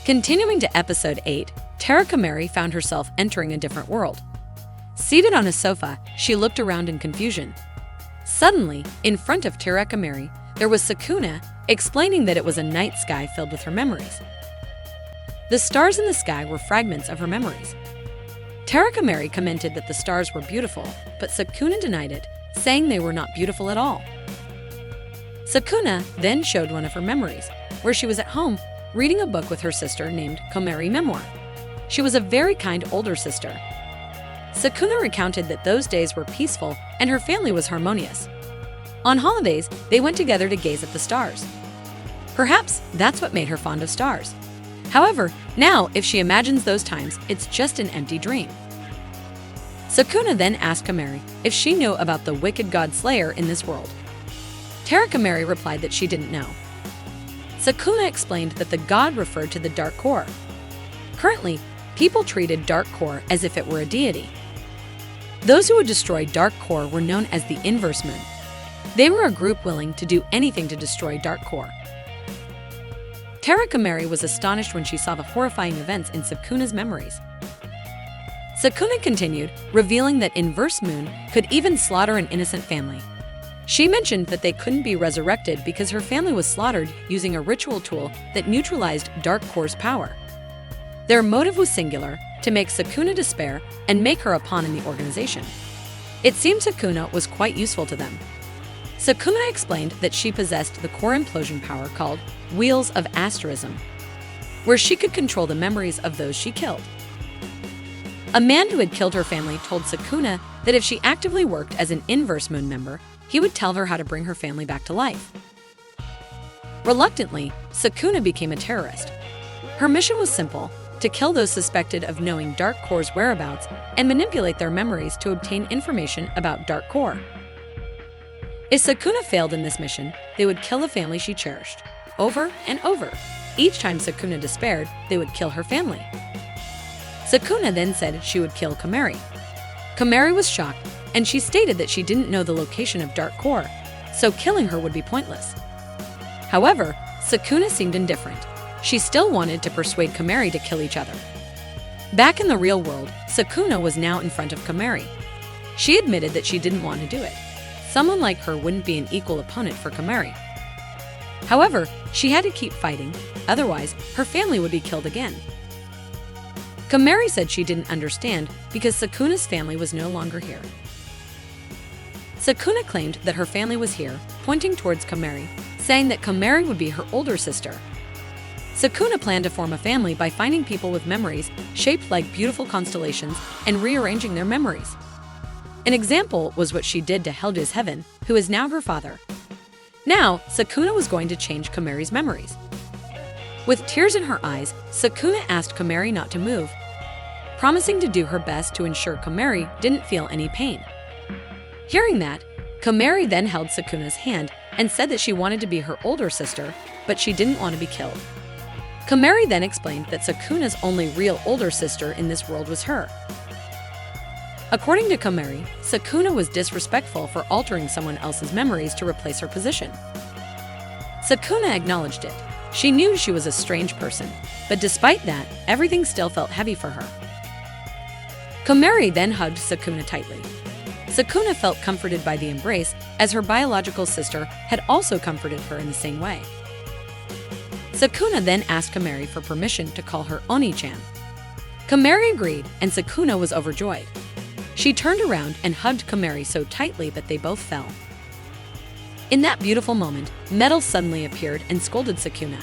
Continuing to episode 8, Kamari found herself entering a different world. Seated on a sofa, she looked around in confusion. Suddenly, in front of Kamari, there was Sukuna, explaining that it was a night sky filled with her memories. The stars in the sky were fragments of her memories. Kamari commented that the stars were beautiful, but Sukuna denied it, saying they were not beautiful at all. Sukuna then showed one of her memories, where she was at home reading a book with her sister named Kamari Memoir. She was a very kind older sister. Sukuna recounted that those days were peaceful and her family was harmonious. On holidays, they went together to gaze at the stars. Perhaps that's what made her fond of stars. However, now if she imagines those times, it's just an empty dream. Sukuna then asked Kamari if she knew about the wicked god Slayer in this world. Kamari replied that she didn't know. Sukuna explained that the god referred to the Dark Core. Currently, people treated Dark Core as if it were a deity. Those who would destroy Dark Core were known as the Inverse Moon. They were a group willing to do anything to destroy Dark Core. Kamari was astonished when she saw the horrifying events in Sukuna's memories. Sukuna continued, revealing that Inverse Moon could even slaughter an innocent family. She mentioned that they couldn't be resurrected because her family was slaughtered using a ritual tool that neutralized Dark Core's power. Their motive was singular, to make Sukuna despair and make her a pawn in the organization. It seemed Sukuna was quite useful to them. Sukuna explained that she possessed the core implosion power called Wheels of Asterism, where she could control the memories of those she killed. A man who had killed her family told Sukuna that if she actively worked as an Inverse Moon member, he would tell her how to bring her family back to life. Reluctantly, Sukuna became a terrorist. Her mission was simple: to kill those suspected of knowing Dark Core's whereabouts and manipulate their memories to obtain information about Dark Core. If Sukuna failed in this mission, they would kill the family she cherished. Over and over. Each time Sukuna despaired, they would kill her family. Sukuna then said she would kill Kamari. Kamari was shocked, and she stated that she didn't know the location of Dark Core, so killing her would be pointless. However, Sukuna seemed indifferent. She still wanted to persuade Kamari to kill each other. Back in the real world, Sukuna was now in front of Kamari. She admitted that she didn't want to do it. Someone like her wouldn't be an equal opponent for Kamari. However, she had to keep fighting, otherwise her family would be killed again. Kamari said she didn't understand because Sukuna's family was no longer here. Sukuna claimed that her family was here, pointing towards Kamari, saying that Kamari would be her older sister. Sukuna planned to form a family by finding people with memories shaped like beautiful constellations and rearranging their memories. An example was what she did to Helge's Heaven, who is now her father. Now, Sukuna was going to change Kamari's memories. With tears in her eyes, Sukuna asked Kamari not to move, promising to do her best to ensure Kamari didn't feel any pain. Hearing that, Kamari then held Sukuna's hand and said that she wanted to be her older sister, but she didn't want to be killed. Kamari then explained that Sukuna's only real older sister in this world was her. According to Kamari, Sukuna was disrespectful for altering someone else's memories to replace her position. Sukuna acknowledged it. She knew she was a strange person, but despite that, everything still felt heavy for her. Kamari then hugged Sukuna tightly. Sukuna felt comforted by the embrace, as her biological sister had also comforted her in the same way. Sukuna then asked Kamari for permission to call her Oni-chan. Kamari agreed, and Sukuna was overjoyed. She turned around and hugged Kamari so tightly that they both fell. In that beautiful moment, Metal suddenly appeared and scolded Sukuna.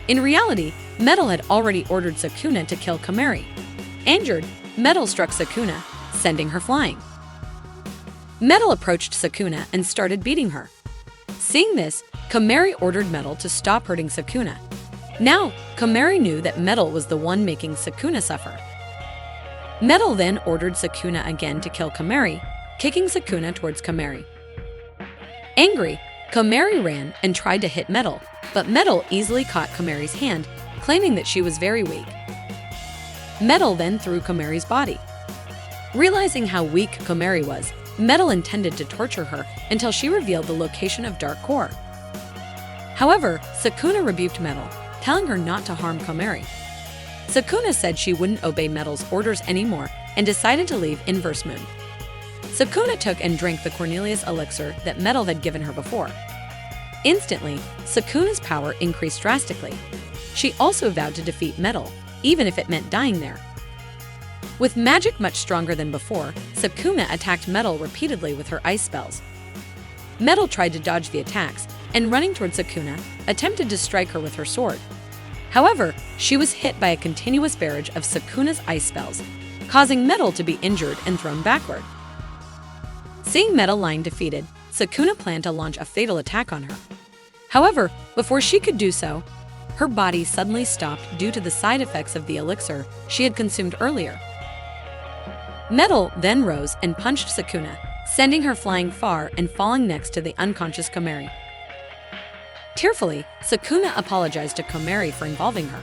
In reality, Metal had already ordered Sukuna to kill Kamari. Angered, Metal struck Sukuna, sending her flying. Metal approached Sukuna and started beating her. Seeing this, Kamari ordered Metal to stop hurting Sukuna. Now, Kamari knew that Metal was the one making Sukuna suffer. Metal then ordered Sukuna again to kill Kamari, kicking Sukuna towards Kamari. Angry, Kamari ran and tried to hit Metal, but Metal easily caught Kamari's hand, claiming that she was very weak. Metal then threw Kamari's body. Realizing how weak Kamari was, Metal intended to torture her until she revealed the location of Dark Core. However, Sukuna rebuked Metal, telling her not to harm Komari. Sukuna said she wouldn't obey Metal's orders anymore and decided to leave Inverse Moon. Sukuna took and drank the Cornelius elixir that Metal had given her before. Instantly, Sukuna's power increased drastically. She also vowed to defeat Metal, even if it meant dying there. With magic much stronger than before, Sukuna attacked Metal repeatedly with her ice spells. Metal tried to dodge the attacks, and running toward Sukuna, attempted to strike her with her sword. However, she was hit by a continuous barrage of Sukuna's ice spells, causing Metal to be injured and thrown backward. Seeing Metal lying defeated, Sukuna planned to launch a fatal attack on her. However, before she could do so, her body suddenly stopped due to the side effects of the elixir she had consumed earlier. Metal then rose and punched Sukuna, sending her flying far and falling next to the unconscious Komari. Tearfully, Sukuna apologized to Komari for involving her.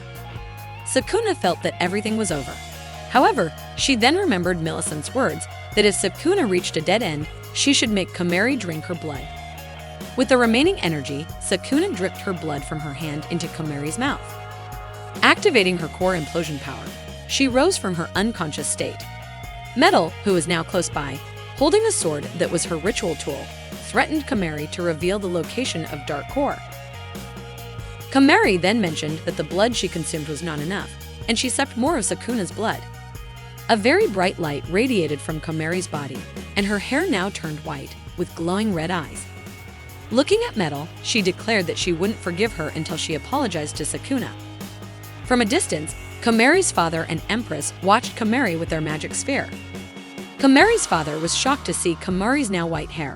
Sukuna felt that everything was over. However, she then remembered Millicent's words that if Sukuna reached a dead end, she should make Komari drink her blood. With the remaining energy, Sukuna dripped her blood from her hand into Komari's mouth. Activating her core implosion power, she rose from her unconscious state. Metal, who was now close by, holding a sword that was her ritual tool, threatened Komari to reveal the location of Dark Core. Komari then mentioned that the blood she consumed was not enough, and she sucked more of Sukuna's blood. A very bright light radiated from Komari's body, and her hair now turned white, with glowing red eyes. Looking at Metal, she declared that she wouldn't forgive her until she apologized to Sukuna. From a distance, Komari's father and Empress watched Komari with their magic sphere. Komari's father was shocked to see Komari's now white hair.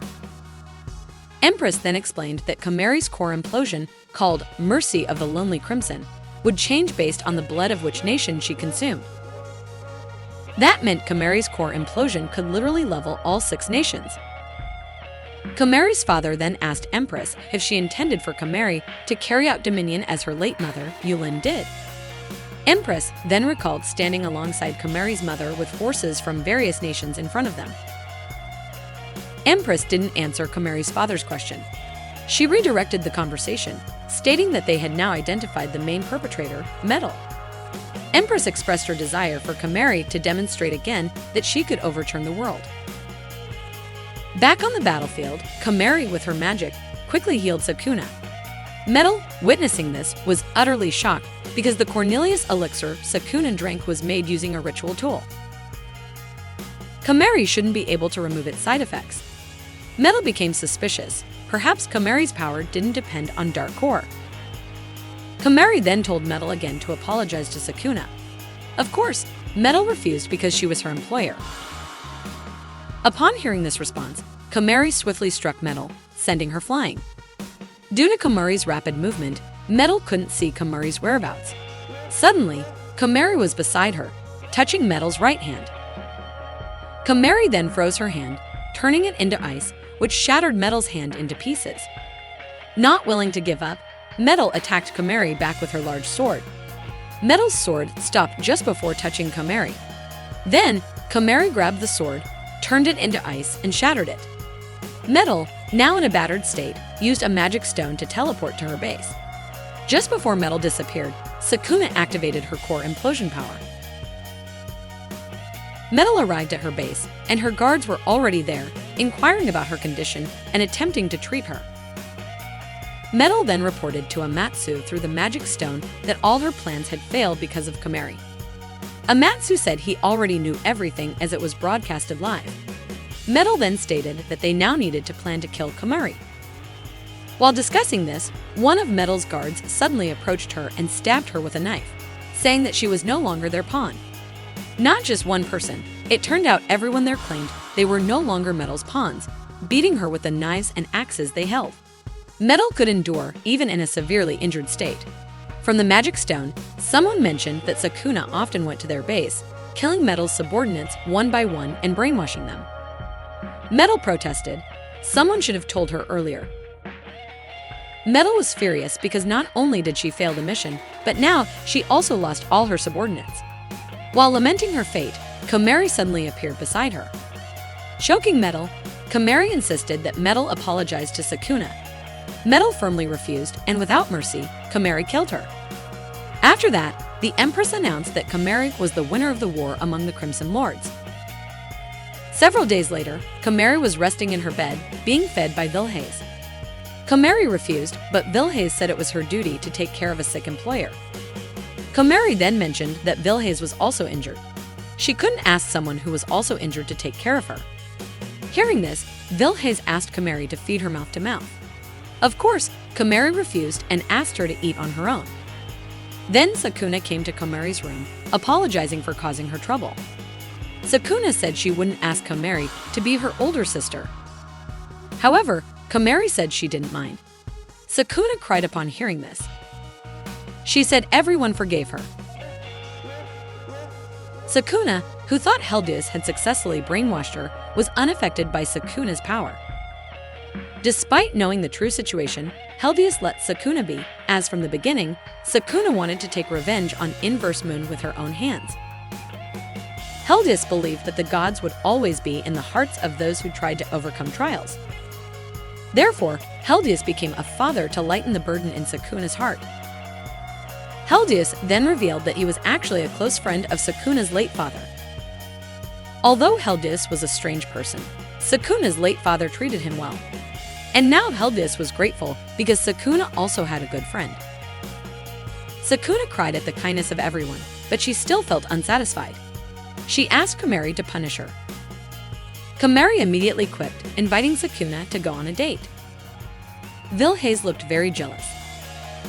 Empress then explained that Komari's core implosion, called Mercy of the Lonely Crimson, would change based on the blood of which nation she consumed. That meant Komari's core implosion could literally level all 6 nations. Komari's father then asked Empress if she intended for Komari to carry out dominion as her late mother, Yulin, did. Empress then recalled standing alongside Komari's mother with forces from various nations in front of them. Empress didn't answer Komari's father's question. She redirected the conversation, stating that they had now identified the main perpetrator, Metal. Empress expressed her desire for Komari to demonstrate again that she could overturn the world. Back on the battlefield, Komari, with her magic, quickly healed Sukuna. Metal, witnessing this, was utterly shocked because the Cornelius elixir Sukuna drank was made using a ritual tool. Komari shouldn't be able to remove its side effects. Metal became suspicious. Perhaps Komari's power didn't depend on Dark Core. Komari then told Metal again to apologize to Sukuna. Of course, Metal refused because she was her employer. Upon hearing this response, Komari swiftly struck Metal, sending her flying. Due to Komari's rapid movement, Metal couldn't see Komari's whereabouts. Suddenly, Komari was beside her, touching Metal's right hand. Komari then froze her hand, turning it into ice, which shattered Metal's hand into pieces. Not willing to give up, Metal attacked Komari back with her large sword. Metal's sword stopped just before touching Komari. Then, Komari grabbed the sword, turned it into ice, and shattered it. Metal, now in a battered state, used a magic stone to teleport to her base. Just before Metal disappeared, Sukuna activated her core implosion power. Metal arrived at her base, and her guards were already there, inquiring about her condition and attempting to treat her. Metal then reported to Amatsu through the magic stone that all her plans had failed because of Komari. Amatsu said he already knew everything as it was broadcasted live. Metal then stated that they now needed to plan to kill Komari. While discussing this, one of Metal's guards suddenly approached her and stabbed her with a knife, saying that she was no longer their pawn. Not just one person, it turned out everyone there claimed they were no longer Metal's pawns, beating her with the knives and axes they held. Metal could endure even in a severely injured state. From the magic stone, someone mentioned that Sukuna often went to their base, killing Metal's subordinates one by one and brainwashing them. Metal protested. Someone should have told her earlier. Metal was furious because not only did she fail the mission, but now she also lost all her subordinates. While lamenting her fate, Komari suddenly appeared beside her. Choking Metal, Komari insisted that Metal apologize to Sukuna. Metal firmly refused, and without mercy, Komari killed her. After that, the Empress announced that Kamari was the winner of the war among the Crimson Lords. Several days later, Kamari was resting in her bed, being fed by Vilhaze. Kamari refused, but Vilhaze said it was her duty to take care of a sick employer. Kamari then mentioned that Vilhaze was also injured. She couldn't ask someone who was also injured to take care of her. Hearing this, Vilhaze asked Kamari to feed her mouth to mouth. Of course, Kamari refused and asked her to eat on her own. Then Sukuna came to Kamari's room, apologizing for causing her trouble. Sukuna said she wouldn't ask Kamari to be her older sister. However, Kamari said she didn't mind. Sukuna cried upon hearing this. She said everyone forgave her. Sukuna, who thought Heldius had successfully brainwashed her, was unaffected by Sukuna's power. Despite knowing the true situation, Heldius let Sukuna be, as from the beginning, Sukuna wanted to take revenge on Inverse Moon with her own hands. Heldius believed that the gods would always be in the hearts of those who tried to overcome trials. Therefore, Heldius became a father to lighten the burden in Sukuna's heart. Heldius then revealed that he was actually a close friend of Sukuna's late father. Although Heldius was a strange person, Sukuna's late father treated him well. And now Heldius was grateful because Sukuna also had a good friend. Sukuna cried at the kindness of everyone, but she still felt unsatisfied. She asked Kamari to punish her. Kamari immediately quipped, inviting Sukuna to go on a date. Vilhaze looked very jealous.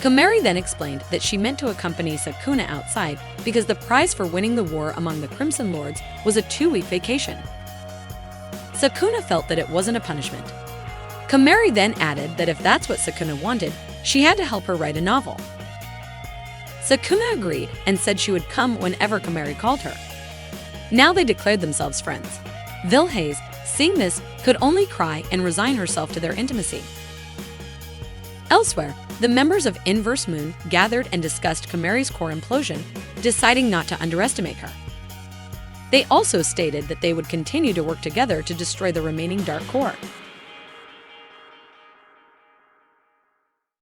Kamari then explained that she meant to accompany Sukuna outside because the prize for winning the war among the Crimson Lords was a 2-week vacation. Sukuna felt that it wasn't a punishment. Kamari then added that if that's what Sukuna wanted, she had to help her write a novel. Sukuna agreed and said she would come whenever Kamari called her. Now they declared themselves friends. Vilhaze, seeing this, could only cry and resign herself to their intimacy. Elsewhere, the members of Inverse Moon gathered and discussed Kamari's core implosion, deciding not to underestimate her. They also stated that they would continue to work together to destroy the remaining dark core.